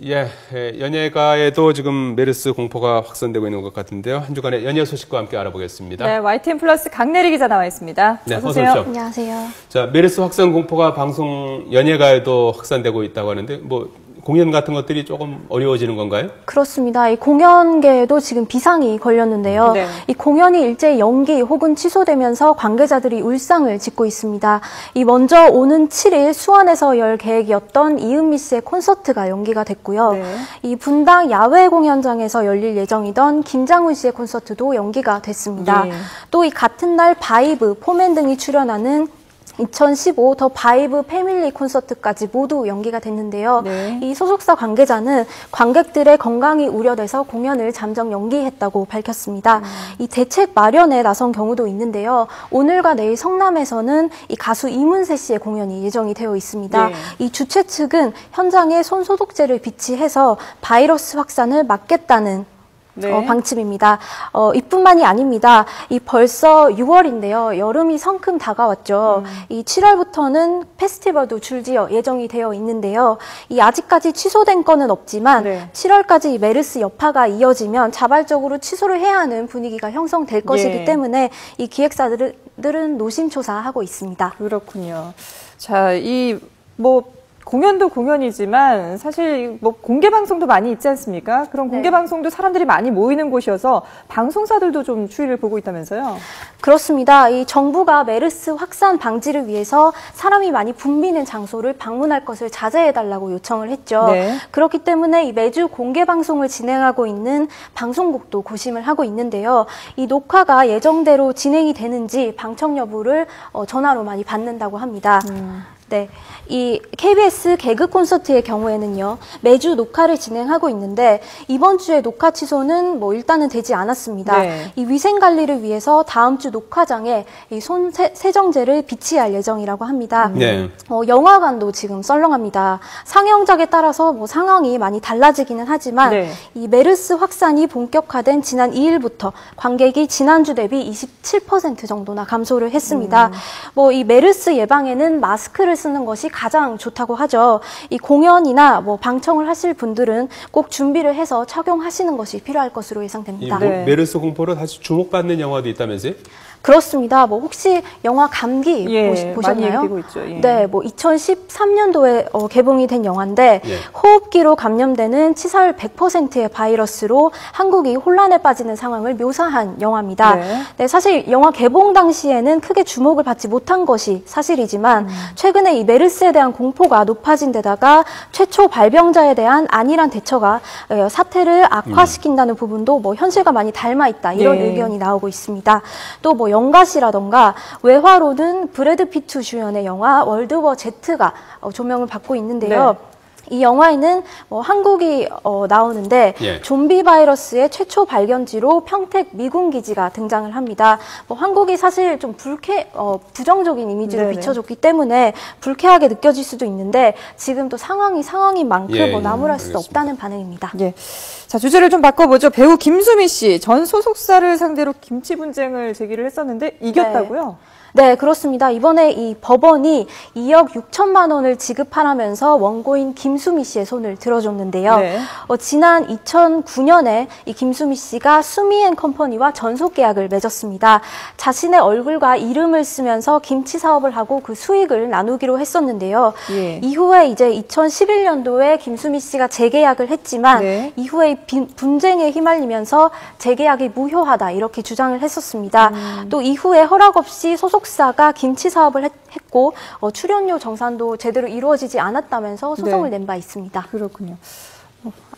예, 연예가에도 지금 메르스 공포가 확산되고 있는 것 같은데요. 한 주간의 연예 소식과 함께 알아보겠습니다. 네, YTN 플러스 강내리 기자 나와 있습니다. 네, 어서 어서 오세요. 오십시오. 안녕하세요. 자, 메르스 확산 공포가 방송 연예가에도 확산되고 있다고 하는데 공연 같은 것들이 조금 어려워지는 건가요? 그렇습니다. 이 공연계에도 지금 비상이 걸렸는데요. 네. 이 공연이 일제히 연기 혹은 취소되면서 관계자들이 울상을 짓고 있습니다. 이 먼저 오는 7일 수원에서 열 계획이었던 이은미 씨의 콘서트가 연기가 됐고요. 네. 이 분당 야외 공연장에서 열릴 예정이던 김장훈 씨의 콘서트도 연기가 됐습니다. 네. 또 이 같은 날 바이브, 포맨 등이 출연하는 2015 더 바이브 패밀리 콘서트까지 모두 연기가 됐는데요. 네. 이 소속사 관계자는 관객들의 건강이 우려돼서 공연을 잠정 연기했다고 밝혔습니다. 이 대책 마련에 나선 경우도 있는데요. 오늘과 내일 성남에서는 이 가수 이문세 씨의 공연이 예정이 되어 있습니다. 네. 이 주최 측은 현장에 손소독제를 비치해서 바이러스 확산을 막겠다는 네. 방침입니다. 이뿐만이 아닙니다. 이 벌써 6월인데요. 여름이 성큼 다가왔죠. 이 7월부터는 페스티벌도 줄지어 예정이 되어 있는데요. 이 아직까지 취소된 건은 없지만 네. 7월까지 이 메르스 여파가 이어지면 자발적으로 취소를 해야 하는 분위기가 형성될 것이기 때문에 이 기획사들은 노심초사하고 있습니다. 그렇군요. 자, 공연도 공연이지만 사실 공개 방송도 많이 있지 않습니까? 그런 공개 방송도 사람들이 많이 모이는 곳이어서 방송사들도 좀 추이를 보고 있다면서요? 그렇습니다. 이 정부가 메르스 확산 방지를 위해서 사람이 많이 붐비는 장소를 방문할 것을 자제해달라고 요청을 했죠. 네. 그렇기 때문에 이 매주 공개 방송을 진행하고 있는 방송국도 고심을 하고 있는데요. 이 녹화가 예정대로 진행이 되는지 방청 여부를 전화로 많이 받는다고 합니다. 네, 이 KBS 개그 콘서트의 경우에는요, 매주 녹화를 진행하고 있는데 이번 주에 녹화 취소는 일단은 되지 않았습니다. 네. 이 위생 관리를 위해서 다음 주 녹화장에 이 손 세정제를 비치할 예정이라고 합니다. 네. 영화관도 지금 썰렁합니다. 상영작에 따라서 상황이 많이 달라지기는 하지만 네. 이 메르스 확산이 본격화된 지난 2일부터 관객이 지난주 대비 27% 정도나 감소를 했습니다. 이 메르스 예방에는 마스크를 쓰는 것이 가장 좋다고 하죠. 이 공연이나 방청을 하실 분들은 꼭 준비를 해서 착용하시는 것이 필요할 것으로 예상됩니다. 이 메르스 공포로 다시 주목받는 영화도 있다면서요? 그렇습니다. 혹시 영화 감기 보셨나요? 많이 얘기되고 있죠. 예. 네, 2013년도에 개봉이 된 영화인데 예. 호흡기로 감염되는 치사율 100%의 바이러스로 한국이 혼란에 빠지는 상황을 묘사한 영화입니다. 네. 네, 사실 영화 개봉 당시에는 크게 주목을 받지 못한 것이 사실이지만 최근에 이 메르스에 대한 공포가 높아진 데다가 최초 발병자에 대한 안일한 대처가 사태를 악화시킨다는 부분도 현실과 많이 닮아 있다 이런 네. 의견이 나오고 있습니다. 또 영가시라던가 외화로는 브래드 피트 주연의 영화 월드워 Z가 조명을 받고 있는데요. 네. 이 영화에는 한국이 나오는데 예. 좀비 바이러스의 최초 발견지로 평택 미군 기지가 등장을 합니다. 한국이 사실 좀 부정적인 이미지를 네네. 비춰줬기 때문에 불쾌하게 느껴질 수도 있는데 지금 또 상황인 만큼 나무랄 수도 알겠습니다. 없다는 반응입니다. 예. 자, 주제를 좀 바꿔보죠. 배우 김수미 씨, 전 소속사를 상대로 김치 분쟁을 제기를 했었는데 이겼다고요? 네, 그렇습니다. 이번에 이 법원이 2억 6천만 원을 지급하라면서 원고인 김수미 씨의 손을 들어줬는데요. 네. 지난 2009년에 이 김수미 씨가 수미앤컴퍼니와 전속 계약을 맺었습니다. 자신의 얼굴과 이름을 쓰면서 김치 사업을 하고 그 수익을 나누기로 했었는데요. 예. 이후에 이제 2011년도에 김수미 씨가 재계약을 했지만 네. 이후에 분쟁에 휘말리면서 재계약이 무효하다 이렇게 주장을 했었습니다. 또 이후에 허락 없이 소속사가 김치 사업을 했고 출연료 정산도 제대로 이루어지지 않았다면서 소송을 낸 바 있습니다. 그렇군요.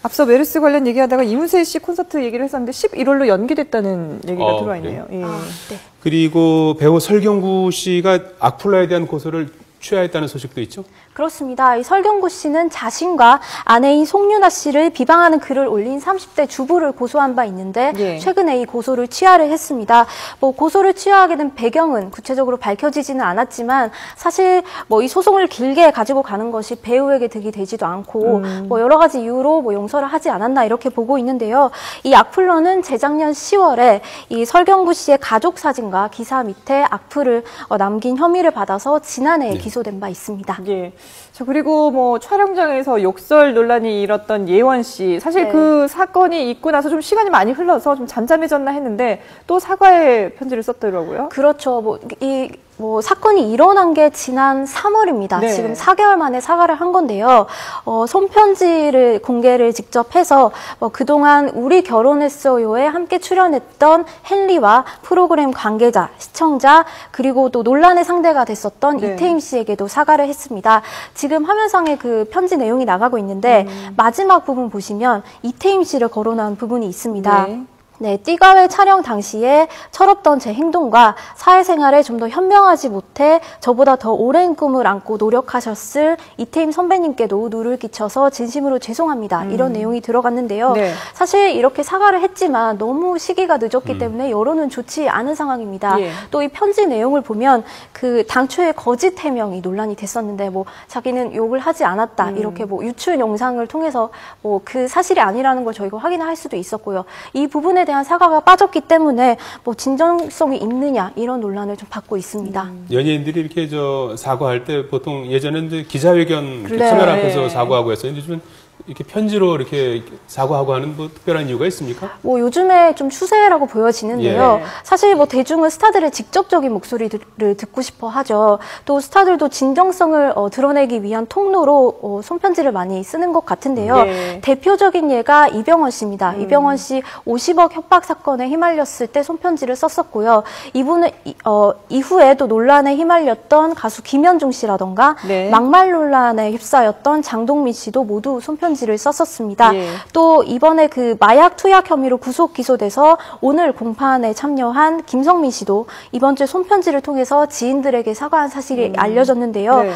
앞서 메르스 관련 얘기하다가 이문세 씨 콘서트 얘기를 했었는데 11월로 연기됐다는 얘기가 들어와 있네요. 예. 네. 그리고 배우 설경구 씨가 악플러에 대한 고소를 취하했다는 소식도 있죠? 그렇습니다. 이 설경구 씨는 자신과 아내인 송윤아 씨를 비방하는 글을 올린 30대 주부를 고소한 바 있는데 예. 최근에 이 고소를 취하를 했습니다. 고소를 취하게 된 배경은 구체적으로 밝혀지지는 않았지만 사실 이 소송을 길게 가지고 가는 것이 배우에게 득이 되지도 않고 여러 가지 이유로 용서를 하지 않았나 이렇게 보고 있는데요. 이 악플러는 재작년 10월에 이 설경구 씨의 가족 사진과 기사 밑에 악플을 남긴 혐의를 받아서 지난해 기소된 바 있습니다. 예. 자, 그리고 뭐 촬영장에서 욕설 논란이 일었던 예원 씨. 사실 네. 그 사건이 있고 나서 좀 시간이 많이 흘러서 좀 잠잠해졌나 했는데 또 사과의 편지를 썼더라고요. 그렇죠. 사건이 일어난 게 지난 3월입니다. 네. 지금 4개월 만에 사과를 한 건데요. 손편지를 공개를 직접 해서 그동안 우리 결혼했어요에 함께 출연했던 헨리와 프로그램 관계자, 시청자, 그리고 또 논란의 상대가 됐었던 네. 이태임 씨에게도 사과를 했습니다. 지금 화면상에 그 편지 내용이 나가고 있는데 마지막 부분 보시면 이태임 씨를 거론한 부분이 있습니다. 네. 네, 띠가외 촬영 당시에 철없던 제 행동과 사회생활에 좀 더 현명하지 못해 저보다 더 오랜 꿈을 안고 노력하셨을 이태임 선배님께도 누를 끼쳐서 진심으로 죄송합니다. 이런 내용이 들어갔는데요. 네. 사실 이렇게 사과를 했지만 너무 시기가 늦었기 때문에 여론은 좋지 않은 상황입니다. 예. 또 이 편지 내용을 보면 그 당초에 거짓 해명이 논란이 됐었는데 자기는 욕을 하지 않았다. 이렇게 유출 영상을 통해서 그 사실이 아니라는 걸 저희가 확인할 수도 있었고요. 이 부분에 대한 사과가 빠졌기 때문에 진정성이 있느냐 이런 논란을 좀 받고 있습니다. 연예인들이 이렇게 사과할 때 보통 예전에는 이제 기자회견 그렇죠. 카메라 앞에서 네. 사과하고 했어요. 요즘은 이렇게 편지로 이렇게 사과하고 하는 특별한 이유가 있습니까? 요즘에 좀 추세라고 보여지는데요. 예. 사실 대중은 스타들의 직접적인 목소리를 듣고 싶어 하죠. 또 스타들도 진정성을 드러내기 위한 통로로 손편지를 많이 쓰는 것 같은데요. 네. 대표적인 예가 이병헌 씨입니다. 이병헌 씨 50억 협박 사건에 휘말렸을 때 손편지를 썼었고요. 이분은 이후에 또 논란에 휘말렸던 가수 김현중 씨라던가 네. 막말 논란에 휩싸였던 장동민 씨도 모두 손편지를 썼었습니다. 예. 또 이번에 그 마약 투약 혐의로 구속 기소돼서 오늘 공판에 참여한 김성민 씨도 이번 주에 손편지를 통해서 지인들에게 사과한 사실이 알려졌는데요. 네.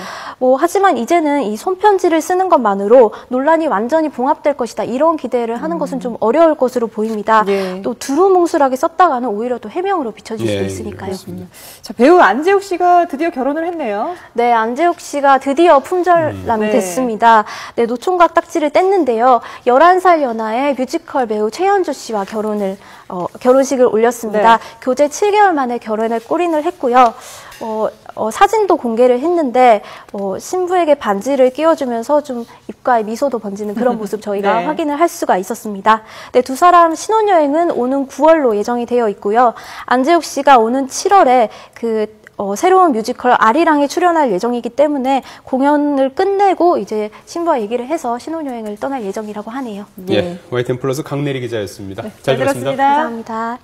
하지만 이제는 이 손편지를 쓰는 것만으로 논란이 완전히 봉합될 것이다. 이런 기대를 하는 것은 좀 어려울 것으로 보입니다. 예. 또 두루뭉술하게 썼다가는 오히려 또 해명으로 비춰질 수도 있으니까요. 그렇습니다. 자, 배우 안재욱 씨가 드디어 결혼을 했네요. 네, 안재욱 씨가 드디어 품절남이 네. 됐습니다. 네, 노총각 딱지를 뗐는데요. 11살 연하의 뮤지컬 배우 최현주 씨와 결혼식을 올렸습니다. 네. 교제 7개월 만에 결혼에 골인을 했고요. 사진도 공개를 했는데 신부에게 반지를 끼워주면서 좀 입가에 미소도 번지는 그런 모습 저희가 네. 확인을 할 수가 있었습니다. 네, 두 사람 신혼여행은 오는 9월로 예정이 되어 있고요. 안재욱 씨가 오는 7월에 새로운 뮤지컬 아리랑에 출연할 예정이기 때문에 공연을 끝내고 이제 신부와 얘기를 해서 신혼여행을 떠날 예정이라고 하네요. 예, YTN 플러스 강내리 기자였습니다. 잘 들었습니다. 감사합니다.